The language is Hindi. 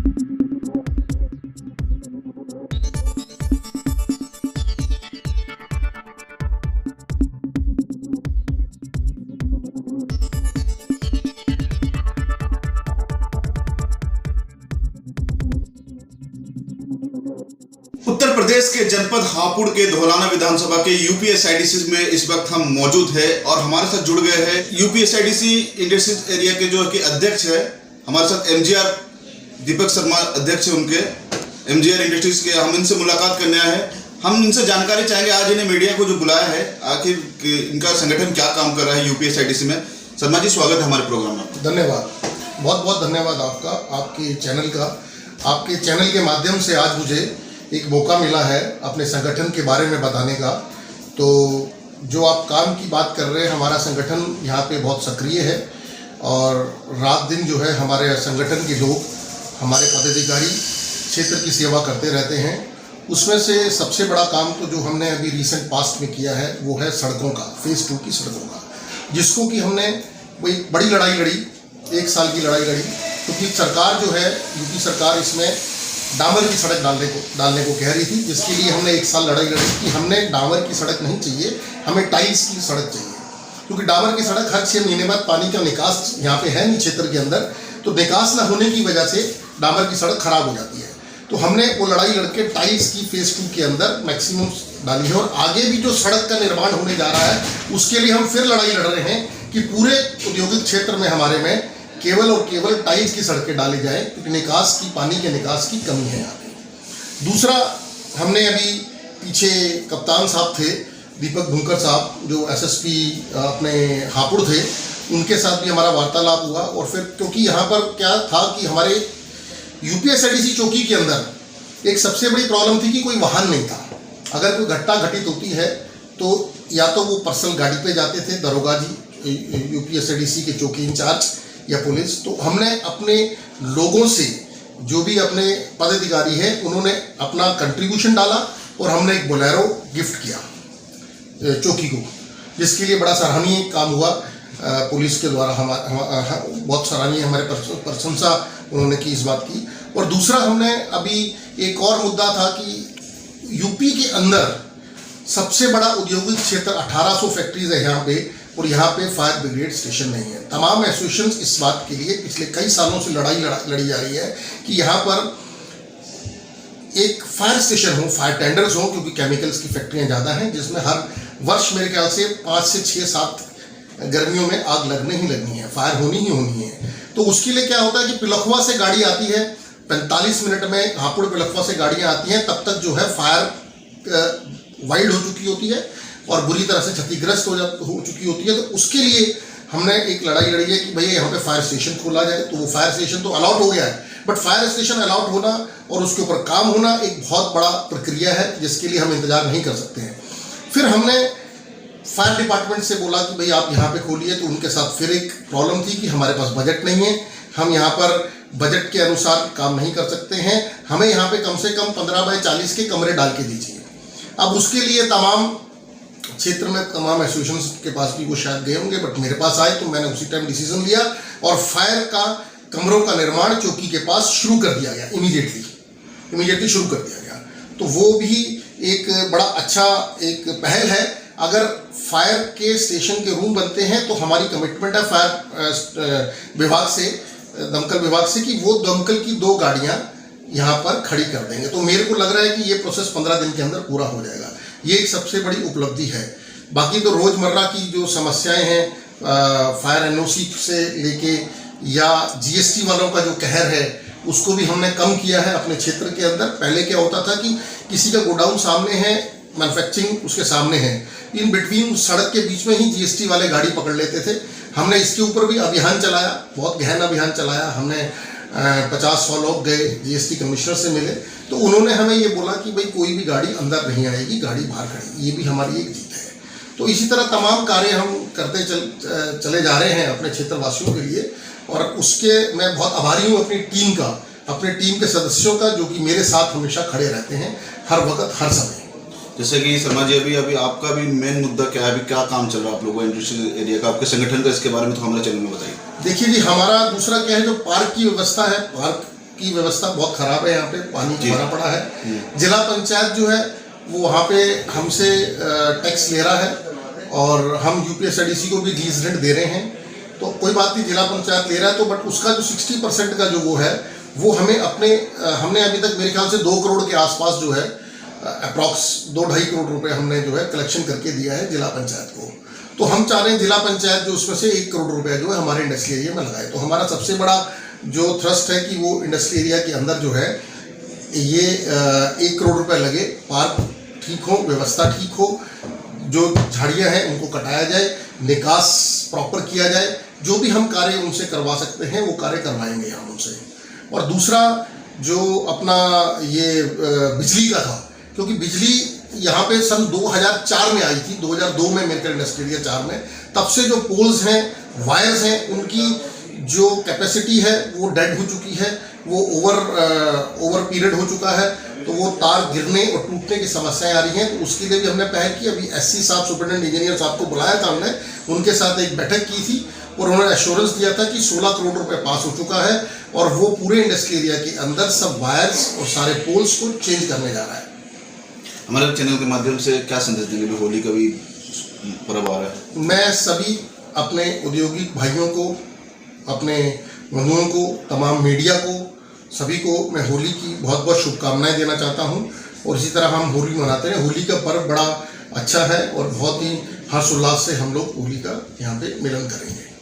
उत्तर प्रदेश के जनपद हापुड़ के धौलाना विधानसभा के यूपीएसआईडीसी में इस वक्त हम मौजूद हैं और हमारे साथ जुड़ गए हैं यूपीएसआईडीसी इंडस्ट्रीज एरिया के जो कि अध्यक्ष है हमारे साथ एमजीआर दीपक शर्मा अध्यक्ष है उनके एमजीआर इंडस्ट्रीज के। हम इनसे मुलाकात करने आए हैं। हम इनसे जानकारी चाहेंगे आज इन्हें मीडिया को जो बुलाया है आखिर इनका संगठन क्या काम कर रहा है यूपीएसआईडीसी में। शर्मा जी स्वागत है हमारे प्रोग्राम में। धन्यवाद, बहुत बहुत धन्यवाद आपका, आपके चैनल का। आपके चैनल के माध्यम से आज मुझे एक मौका मिला है अपने संगठन के बारे में बताने का। तो जो आप काम की बात कर रहे हैं, हमारा संगठन यहाँ पे बहुत सक्रिय है और रात दिन जो है हमारे संगठन के लोग, हमारे पदाधिकारी क्षेत्र की सेवा करते रहते हैं। उसमें से सबसे बड़ा काम तो जो हमने अभी रिसेंट पास्ट में किया है वो है सड़कों का, फेज़ 2 की सड़कों का, जिसको कि हमने वही बड़ी लड़ाई लड़ी, 1 साल की लड़ाई लड़ी, क्योंकि सरकार जो है यूपी सरकार इसमें डामर की सड़क डालने को कह रही थी, जिसके लिए हमने 1 साल लड़ाई लड़ी कि हमने डामर की सड़क नहीं चाहिए, हमें टाइल्स की सड़क चाहिए। क्योंकि डामर की सड़क हर 6 महीने बाद पानी का निकास यहाँ पे है नहीं क्षेत्र के अंदर, तो निकास न होने की वजह से डामर की सड़क खराब हो जाती है। तो हमने वो लड़ाई लड़के टाइल्स की फेज़ 2 के अंदर मैक्सिमम डाली है और आगे भी जो सड़क का निर्माण होने जा रहा है उसके लिए हम फिर लड़ाई लड़ रहे हैं कि पूरे औद्योगिक क्षेत्र में हमारे में केवल और केवल टाइल्स की सड़कें डाली जाए, क्योंकि निकास की, पानी के निकास की कमी है यहाँ पे। दूसरा, हमने अभी पीछे कप्तान साहब थे दीपक धुंकर साहब, जो एसएसपी अपने हापुड़ थे, उनके साथ भी हमारा वार्तालाप हुआ। और फिर क्योंकि यहाँ पर क्या था कि हमारे यूपीएसआईडीसी चौकी के अंदर एक सबसे बड़ी प्रॉब्लम थी कि कोई वाहन नहीं था। अगर कोई घटना घटित होती है तो या तो वो पर्सनल गाड़ी पे जाते थे दरोगा जी, यूपीएसआईडीसी के चौकी इंचार्ज या पुलिस। तो हमने अपने लोगों से, जो भी अपने पदाधिकारी हैं, उन्होंने अपना कंट्रीब्यूशन डाला और हमने एक बोलेरो गिफ्ट किया चौकी को, जिसके लिए बड़ा सराहनीय काम हुआ पुलिस के द्वारा। बहुत सराहनीय, हमारे प्रशंसा उन्होंने की इस बात की। और दूसरा, हमने अभी एक और मुद्दा था कि यूपी के अंदर सबसे बड़ा औद्योगिक क्षेत्र 1800 फैक्ट्रीज है यहाँ पे, और यहाँ पे फायर ब्रिगेड स्टेशन नहीं है। तमाम एसोसिएशंस इस बात के लिए पिछले कई सालों से लड़ी जा रही है कि यहाँ पर एक फायर स्टेशन हो, फायर टेंडर्स हो, क्योंकि केमिकल्स की फैक्ट्रियाँ ज़्यादा हैं, जिसमें हर वर्ष मेरे ख्याल से 5 से 6-7 गर्मियों में आग लगनी ही लगनी है, फायर होनी ही होनी है। तो उसके लिए क्या होता है कि पिलखवा से गाड़ी आती है, 45 मिनट में हापुड़ पिलखवा से गाड़ियाँ आती हैं, तब तक जो है फायर वाइड हो चुकी होती है और बुरी तरह से क्षतिग्रस्त हो चुकी होती है। तो उसके लिए हमने एक लड़ाई लड़ी है कि भैया यहाँ पे फायर स्टेशन खोला जाए। तो वो फायर स्टेशन तो अलाउड हो गया है, बट फायर स्टेशन अलाउड होना और उसके ऊपर काम होना एक बहुत बड़ा प्रक्रिया है, जिसके लिए हम इंतजार नहीं कर सकते हैं। फिर हमने फायर डिपार्टमेंट से बोला कि भाई आप यहाँ पे खोलिए, तो उनके साथ फिर एक प्रॉब्लम थी कि हमारे पास बजट नहीं है, हम यहाँ पर बजट के अनुसार काम नहीं कर सकते हैं, हमें यहाँ पे कम से कम 15 बाय 40 के कमरे डाल के दीजिए। अब उसके लिए तमाम क्षेत्र में तमाम एसोसिएशंस के पास भी वो शायद गए होंगे, बट मेरे पास आए तो मैंने उसी टाइम डिसीजन लिया और फायर का कमरों का निर्माण चौकी के पास शुरू कर दिया गया, इमीडिएटली शुरू कर दिया गया। तो वो भी एक बड़ा अच्छा एक पहल है। अगर फायर के स्टेशन के रूम बनते हैं तो हमारी कमिटमेंट है फायर विभाग से, दमकल विभाग से, कि वो दमकल की 2 गाड़ियाँ यहाँ पर खड़ी कर देंगे। तो मेरे को लग रहा है कि ये प्रोसेस 15 दिन के अंदर पूरा हो जाएगा। ये एक सबसे बड़ी उपलब्धि है। बाकी तो रोज़मर्रा की जो समस्याएं हैं, फायर एनओसी से लेके या जीएसटी वालों का जो कहर है, उसको भी हमने कम किया है अपने क्षेत्र के अंदर। पहले क्या होता था कि किसी का गोडाउन सामने है, मैन्युफैक्चरिंग उसके सामने है, इन बिटवीन सड़क के बीच में ही जीएसटी वाले गाड़ी पकड़ लेते थे। हमने इसके ऊपर भी अभियान चलाया, बहुत गहन अभियान चलाया। हमने 50-100 लोग गए, जीएसटी कमिश्नर से मिले, तो उन्होंने हमें ये बोला कि भाई कोई भी गाड़ी अंदर नहीं आएगी, गाड़ी बाहर खड़ी। ये भी हमारी एक जीत है। तो इसी तरह तमाम कार्य हम करते चले जा रहे हैं अपने क्षेत्रवासियों के लिए, और उसके मैं बहुत आभारी हूँ अपनी टीम का, अपने टीम के सदस्यों का, जो कि मेरे साथ हमेशा खड़े रहते हैं हर वक्त हर समय। जैसे कि शर्मा जी, अभी आपका भी मेन मुद्दा क्या है, अभी क्या काम चल रहा है आप लोगों का इंडस्ट्रियल एरिया का, आपके संगठन का, इसके बारे में तो हमारे चैनल में बताइए। देखिए जी, हमारा दूसरा क्या है, जो पार्क की व्यवस्था है, पार्क की व्यवस्था बहुत खराब है, यहाँ पे पानी भरा पड़ा है। जिला पंचायत जो है वो वहाँ पे हमसे टैक्स ले रहा है और हम यूपीएसआईडीसी को भी लीज रेंट दे रहे हैं। तो कोई बात नहीं, जिला पंचायत ले रहा है तो बट उसका जो 60% का जो वो है वो हमें हमने अभी तक मेरे ख्याल से 2 करोड़ के आसपास जो है अप्रॉक्स 2-2.5 करोड़ रुपए हमने जो है कलेक्शन करके दिया है जिला पंचायत को। तो हम चाह रहे हैं जिला पंचायत जो उसमें से 1 करोड़ रुपया जो है हमारे इंडस्ट्रियल एरिया में लगाए। तो हमारा सबसे बड़ा जो थ्रस्ट है कि वो इंडस्ट्रियल एरिया के अंदर जो है ये 1 करोड़ रुपए लगे, पार्क ठीक हो, व्यवस्था ठीक हो, जो झाड़ियाँ हैं उनको कटाया जाए, निकास प्रॉपर किया जाए, जो भी हम कार्य उनसे करवा सकते हैं वो कार्य करवाएंगे हम उनसे। और दूसरा जो अपना ये बिजली का था, क्योंकि बिजली यहाँ पे सन 2004 में आई थी, 2002 में मेरे इंडस्ट्रियल एरिया 4 में, तब से जो पोल्स हैं, वायर्स हैं, उनकी जो कैपेसिटी है वो डेड हो चुकी है, वो ओवर पीरियड हो चुका है, तो वो तार गिरने और टूटने की समस्याएं आ रही हैं। तो उसके लिए भी हमने पहल की। अभी एससी साहब, सुपरिटेंडेंट इंजीनियर साहब को बुलाया था हमने, उनके साथ एक बैठक की थी और उन्होंने एश्योरेंस दिया था कि 16 करोड़ रुपए पास हो चुका है और वो पूरे इंडस्ट्रियल एरिया के अंदर सब वायर्स और सारे पोल्स को चेंज करने जा रहा है। हमारे चैनल के माध्यम से क्या संदेश देंगे, भी होली का भी पर्व आ रहा है? मैं सभी अपने औद्योगिक भाइयों को, अपने बंधुओं को, तमाम मीडिया को, सभी को मैं होली की बहुत बहुत शुभकामनाएं देना चाहता हूं। और इसी तरह हम होली मनाते हैं। होली का पर्व बड़ा अच्छा है और बहुत ही हर्ष उल्लास से हम लोग होली का यहाँ पे मिलन करेंगे।